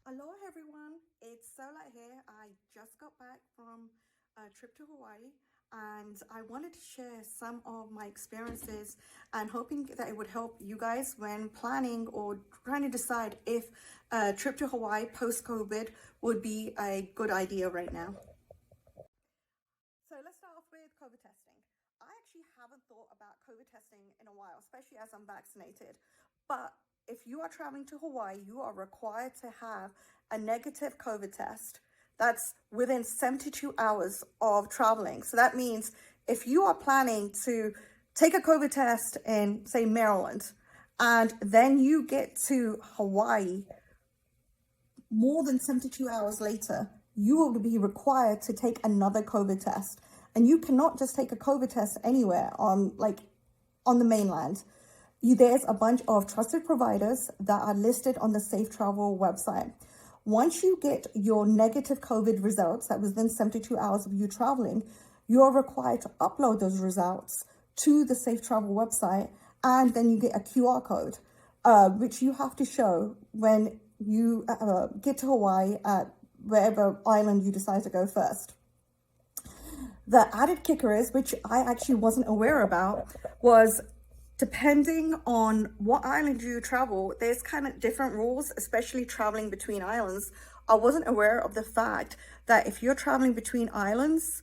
Aloha everyone, it's Sola here. I just got back from a trip to Hawaii and I wanted to share some of my experiences and hoping that it would help you guys when planning or trying to decide if a trip to Hawaii post-COVID would be a good idea right now. So let's start off with COVID testing. I actually haven't thought about COVID testing in a while, especially as I'm vaccinated. But if you are traveling to Hawaii, you are required to have a negative COVID test that's within 72 hours of traveling. So that means if you are planning to take a COVID test in, say, Maryland, and then you get to Hawaii more than 72 hours later, you will be required to take another COVID test. And you cannot just take a COVID test anywhere on the mainland. There's a bunch of trusted providers that are listed on the Safe Travel website. Once you get your negative COVID results, that was within 72 hours of you traveling, you are required to upload those results to the Safe Travel website, and then you get a QR code, which you have to show when you get to Hawaii at wherever island you decide to go first. The added kicker is, which I actually wasn't aware about, was depending on what island you travel, there's kind of different rules, especially traveling between islands. I wasn't aware of the fact that if you're traveling between islands,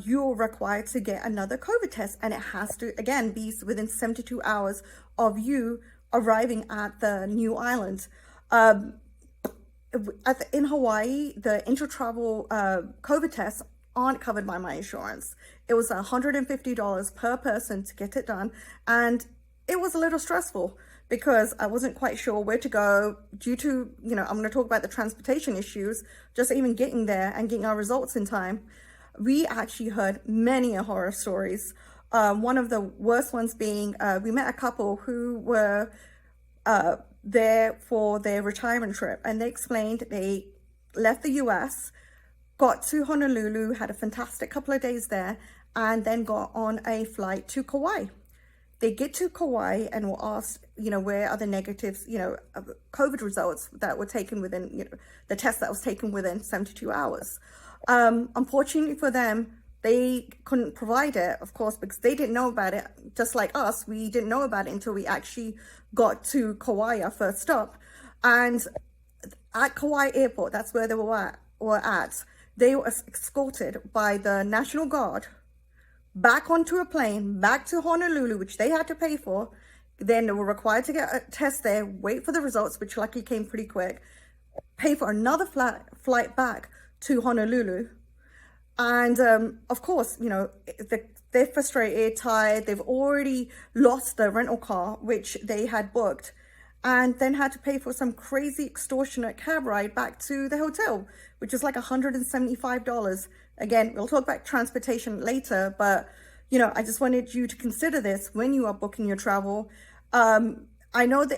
you're required to get another COVID test, and it has to, again, be within 72 hours of you arriving at the new island. In Hawaii, the intra-travel COVID tests aren't covered by my insurance. It was $150 per person to get it done, and it was a little stressful because I wasn't quite sure where to go due to, I'm going to talk about the transportation issues, just even getting there and getting our results in time. We actually heard many horror stories. One of the worst ones being, we met a couple who were there for their retirement trip, and they explained they left the US, got to Honolulu, had a fantastic couple of days there, and then got on a flight to Kauai. They get to Kauai and were asked, where are the negatives, COVID results that were taken within, the test that was taken within 72 hours. Unfortunately for them, they couldn't provide it, of course, because they didn't know about it. Just like us, we didn't know about it until we actually got to Kauai, our first stop. And at Kauai Airport, that's where they were at. They were escorted by the National Guard back onto a plane, back to Honolulu, which they had to pay for. Then they were required to get a test there, wait for the results, which luckily came pretty quick, pay for another flight back to Honolulu. And of course, they're frustrated, tired. They've already lost the rental car, which they had booked, and then had to pay for some crazy extortionate cab ride back to the hotel, which is like $175. Again, we'll talk about transportation later, but, I just wanted you to consider this when you are booking your travel. I know the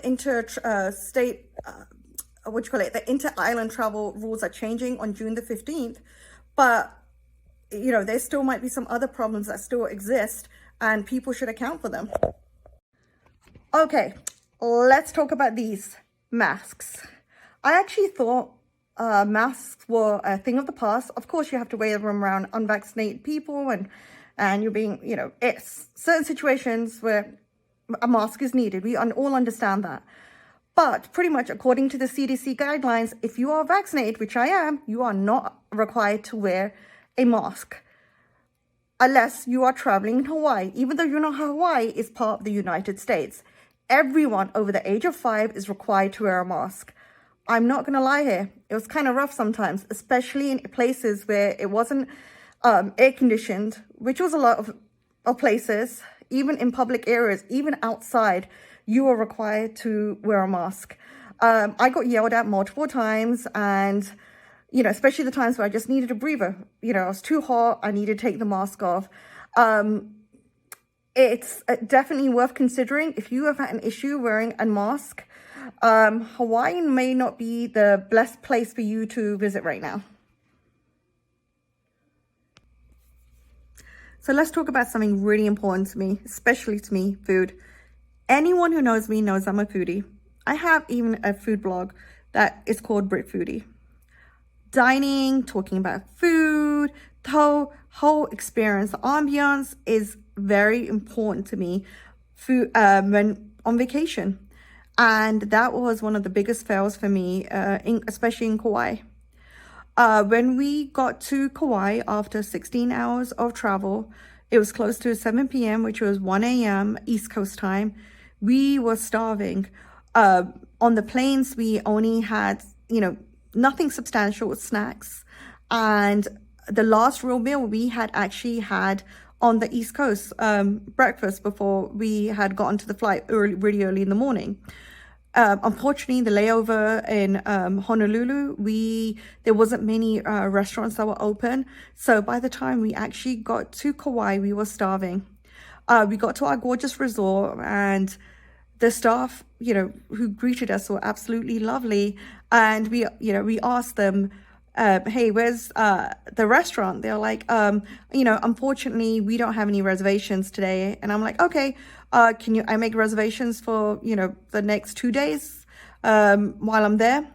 the inter-island travel rules are changing on June the 15th, but, there still might be some other problems that still exist, and people should account for them. Okay. Let's talk about these masks. I actually thought masks were a thing of the past. Of course, you have to wear them around unvaccinated people, and you're being, it's certain situations where a mask is needed. We all understand that. But pretty much according to the CDC guidelines, if you are vaccinated, which I am, you are not required to wear a mask unless you are traveling in Hawaii, even though Hawaii is part of the United States. Everyone over the age of 5 is required to wear a mask. I'm not going to lie here. It was kind of rough sometimes, especially in places where it wasn't air conditioned, which was a lot of places, even in public areas, even outside, you are required to wear a mask. I got yelled at multiple times, and, especially the times where I just needed a breather. I was too hot. I needed to take the mask off. It's definitely worth considering if you have had an issue wearing a mask. Hawaii may not be the best place for you to visit right now. So let's talk about something really important to me, especially to me, food. Anyone who knows me knows I'm a foodie. I have even a food blog that is called Brit Foodie. Dining, talking about food, the whole experience, the ambiance is very important to me when on vacation. And that was one of the biggest fails for me, especially in Kauai. When we got to Kauai after 16 hours of travel, it was close to 7 p.m., which was 1 a.m. East Coast time. We were starving. On the planes, we only had, nothing substantial with snacks. And the last real meal we had actually had on the East Coast, breakfast before we had gotten to the flight really early in the morning. Unfortunately, the layover in Honolulu, there wasn't many restaurants that were open. So by the time we actually got to Kauai, we were starving. We got to our gorgeous resort, and the staff, who greeted us were absolutely lovely. And we asked them, hey, where's the restaurant? They're like, unfortunately, we don't have any reservations today. And I'm like, okay, can I make reservations for, the next 2 days while I'm there?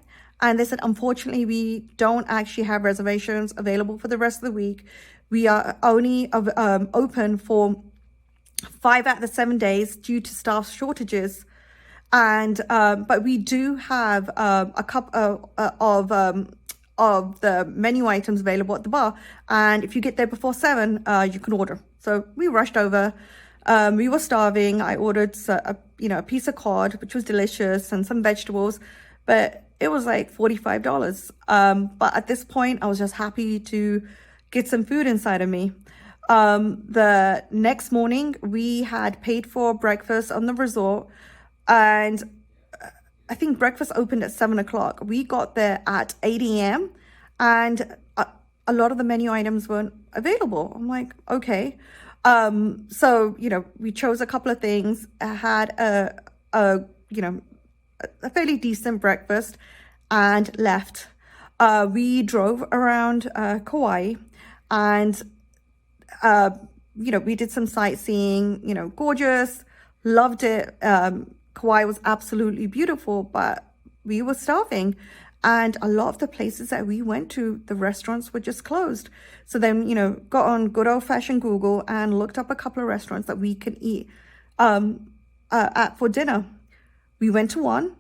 And they said, unfortunately, we don't actually have reservations available for the rest of the week. We are only open for 5 out of the 7 days due to staff shortages. And but we do have a couple of the menu items available at the bar, and if you get there before 7, you can order. So we rushed over. We were starving. I ordered a piece of cod, which was delicious, and some vegetables, but it was like $45. But at this point, I was just happy to get some food inside of me. The next morning, we had paid for breakfast on the resort, and I think breakfast opened at 7 o'clock. We got there at 8 a.m. and a lot of the menu items weren't available. I'm like, okay. So, we chose a couple of things, had a fairly decent breakfast and left. We drove around Kauai, and we did some sightseeing, gorgeous, loved it. Kauai was absolutely beautiful, but we were starving. And a lot of the places that we went to, the restaurants were just closed. So then, got on good old fashioned Google and looked up a couple of restaurants that we could eat at for dinner. We went to one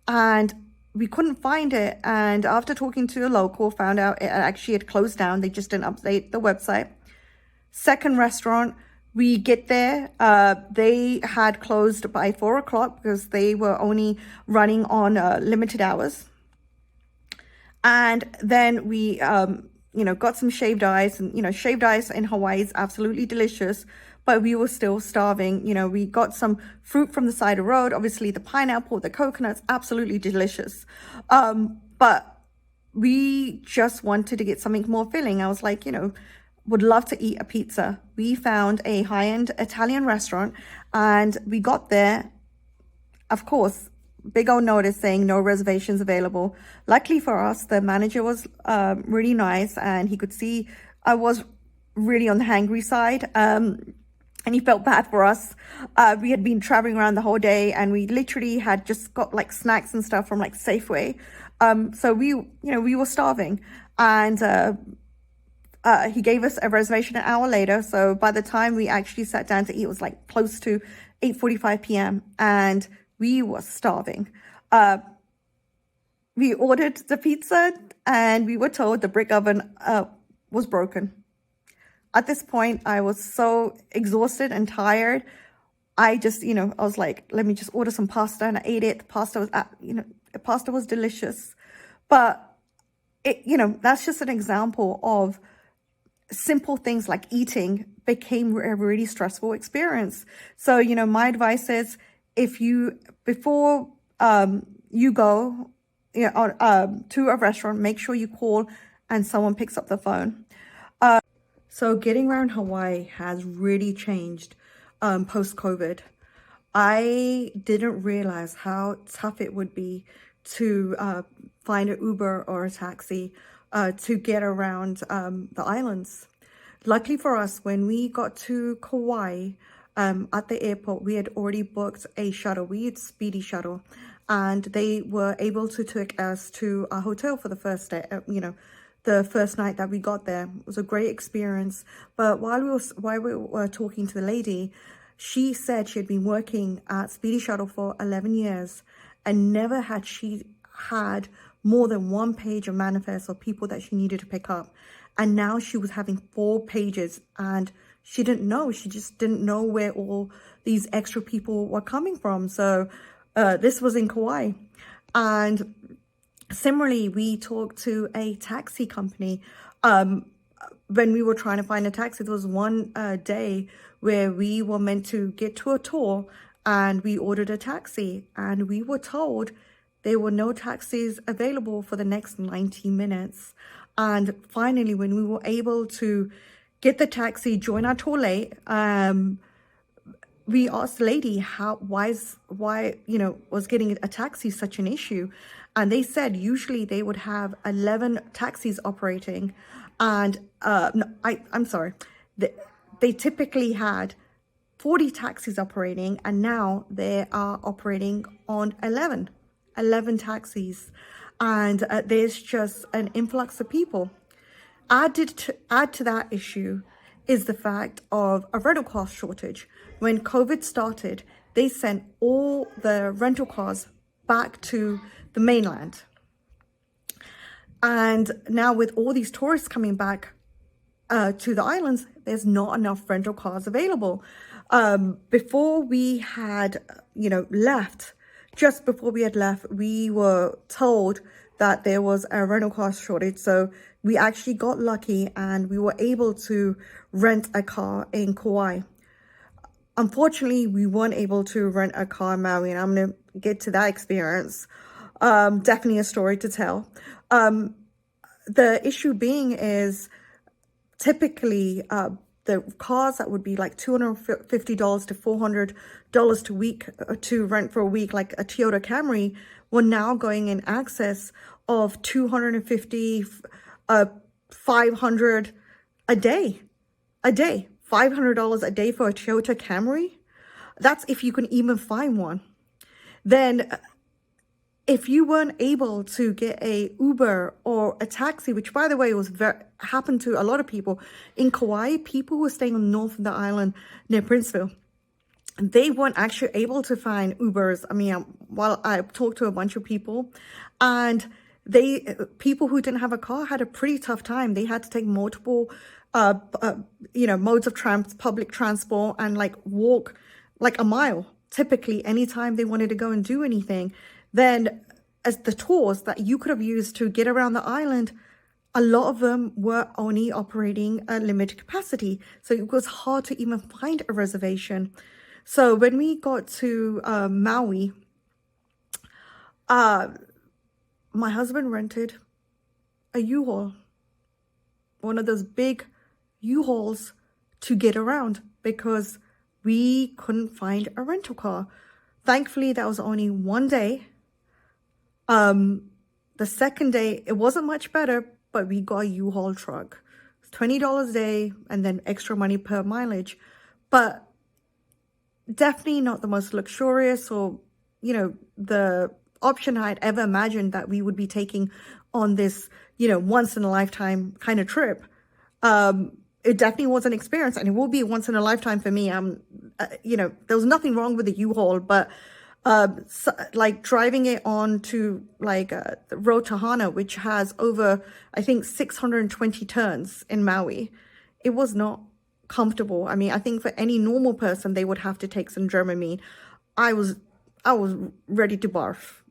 and we couldn't find it. And after talking to a local, found out it actually had closed down. They just didn't update the website. Second restaurant, we get there, they had closed by 4 o'clock because they were only running on limited hours. And then we, got some shaved ice, and, shaved ice in Hawaii is absolutely delicious, but we were still starving. We got some fruit from the side of the road, obviously the pineapple, the coconuts, absolutely delicious. But we just wanted to get something more filling. I was like, would love to eat a pizza. We found a high-end Italian restaurant, and we got there. Of course, big old notice saying no reservations available. Luckily for us, the manager was really nice, and he could see I was really on the hangry side, and he felt bad for us. We had been traveling around the whole day, and we literally had just got like snacks and stuff from like Safeway. So we were starving, and he gave us a reservation an hour later. So by the time we actually sat down to eat, it was like close to 8:45 p.m. and we were starving. We ordered the pizza, and we were told the brick oven was broken. At this point, I was so exhausted and tired. I just, I was like, let me just order some pasta, and I ate it. The pasta was delicious. But that's just an example of simple things like eating became a really stressful experience. So, my advice is, before you go to a restaurant, make sure you call and someone picks up the phone. So getting around Hawaii has really changed post-COVID. I didn't realize how tough it would be to find an Uber or a taxi to get around the islands. Luckily for us, when we got to Kauai, at the airport, we had already booked a shuttle. We used Speedy Shuttle, and they were able to take us to a hotel for the first day, the first night that we got there. It was a great experience. But while we were talking to the lady, she said she had been working at Speedy Shuttle for 11 years, and never had she had more than one page of manifests or people that she needed to pick up. And now she was having 4 pages, and she just didn't know where all these extra people were coming from. So this was in Kauai. And similarly, we talked to a taxi company. When we were trying to find a taxi, there was one day where we were meant to get to a tour, and we ordered a taxi, and we were told there were no taxis available for the next 90 minutes. And finally, when we were able to get the taxi, join our tour late, we asked the lady why was getting a taxi such an issue. And they said usually they would have 11 taxis operating. And I'm sorry, they typically had 40 taxis operating, and now they are operating on 11 taxis. And there's just an influx of people. Add to that issue is the fact of a rental car shortage. When COVID started, they sent all the rental cars back to the mainland. And now with all these tourists coming back to the islands, there's not enough rental cars available. Before we had, left, just before we had left, we were told that there was a rental car shortage. So we actually got lucky and we were able to rent a car in Kauai. Unfortunately, we weren't able to rent a car in Maui, and I'm going to get to that experience. Definitely a story to tell. The issue being is typically the cars that would be like $250 to $400 to rent for a week, like a Toyota Camry, were now going in excess of $250, $500 a day. $500 a day for a Toyota Camry. That's if you can even find one. Then if you weren't able to get a Uber or a taxi, which by the way happened to a lot of people in Kauai, people who were staying on the north of the island near Princeville, they weren't actually able to find Ubers. I mean, while I talked to a bunch of people, and people who didn't have a car had a pretty tough time. They had to take multiple modes of public transport, and like walk like a mile typically anytime they wanted to go and do anything. Then as the tours that you could have used to get around the island, a lot of them were only operating a limited capacity. So it was hard to even find a reservation. So when we got to Maui, my husband rented a U-Haul, one of those big U-Hauls, to get around because we couldn't find a rental car. Thankfully, that was only one day. The second day, it wasn't much better, but we got a U-Haul truck. It's $20 a day and then extra money per mileage. But definitely not the most luxurious or, the option I'd ever imagined that we would be taking on this, once in a lifetime kind of trip. It definitely was an experience, and it will be once in a lifetime for me. There was nothing wrong with the U-Haul, but like driving it on to the Road Tahana, which has over, I think, 620 turns in Maui, it was not comfortable. I mean, I think for any normal person, they would have to take some Dramamine. I was ready to barf.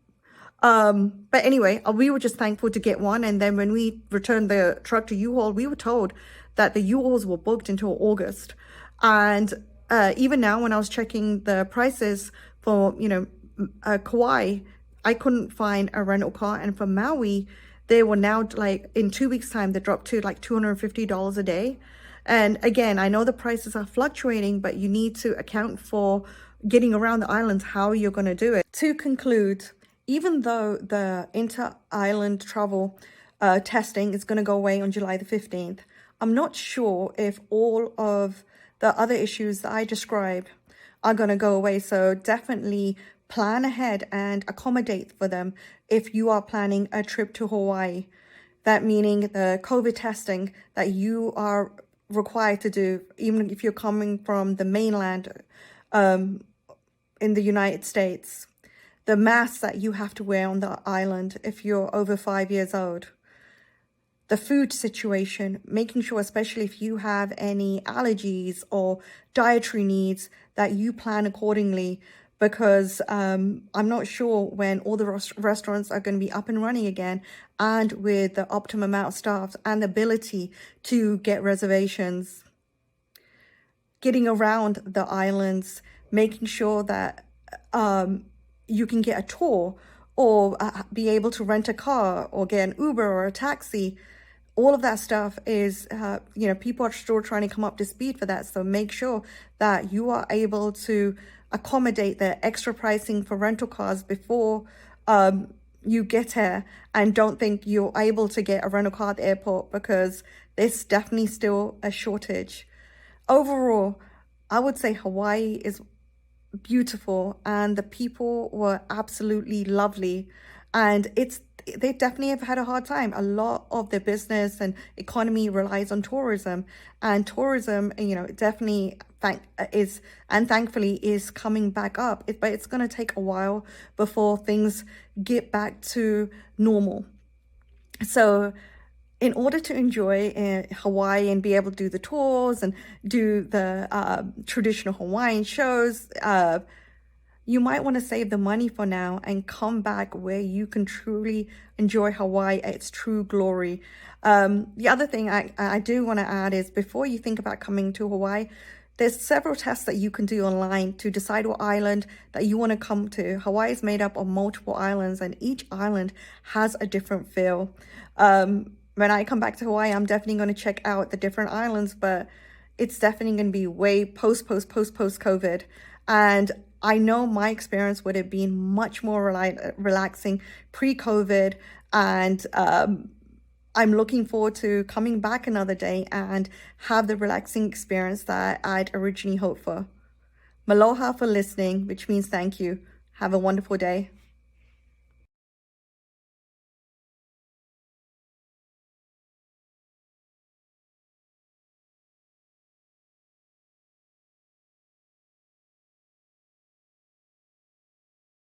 But anyway, we were just thankful to get one. And then when we returned the truck to U-Haul, we were told that the U-Hauls were booked until August. And even now, when I was checking the prices for, Kauai, I couldn't find a rental car. And for Maui, they were now in 2 weeks' time, they dropped to $250 a day. And again, I know the prices are fluctuating, but you need to account for getting around the islands, how you're going to do it. To conclude, even though the inter-island travel testing is going to go away on July the 15th, I'm not sure if all of the other issues that I described are going to go away. So definitely plan ahead and accommodate for them if you are planning a trip to Hawaii. That meaning the COVID testing that you are required to do, even if you're coming from the mainland in the United States. The masks that you have to wear on the island if you're over 5 years old. The food situation, making sure, especially if you have any allergies or dietary needs, that you plan accordingly, because I'm not sure when all the restaurants are going to be up and running again and with the optimum amount of staff and the ability to get reservations. Getting around the islands, making sure that you can get a tour or be able to rent a car or get an Uber or a taxi. All of that stuff is, people are still trying to come up to speed for that. So make sure that you are able to accommodate the extra pricing for rental cars before you get here, and don't think you're able to get a rental car at the airport, because there's definitely still a shortage. Overall, I would say Hawaii is beautiful and the people were absolutely lovely, and they definitely have had a hard time. A lot of their business and economy relies on tourism, and tourism, definitely thankfully is coming back up. But it's going to take a while before things get back to normal. So in order to enjoy Hawaii and be able to do the tours and do the traditional Hawaiian shows, you might want to save the money for now and come back where you can truly enjoy Hawaii at its true glory. The other thing I do want to add is, before you think about coming to Hawaii, there's several tests that you can do online to decide what island that you want to come to. Hawaii is made up of multiple islands, and each island has a different feel. When I come back to Hawaii, I'm definitely going to check out the different islands, but it's definitely going to be way post-COVID. And I know my experience would have been much more relaxing pre-COVID. And I'm looking forward to coming back another day and have the relaxing experience that I'd originally hoped for. Maloha for listening, which means thank you. Have a wonderful day.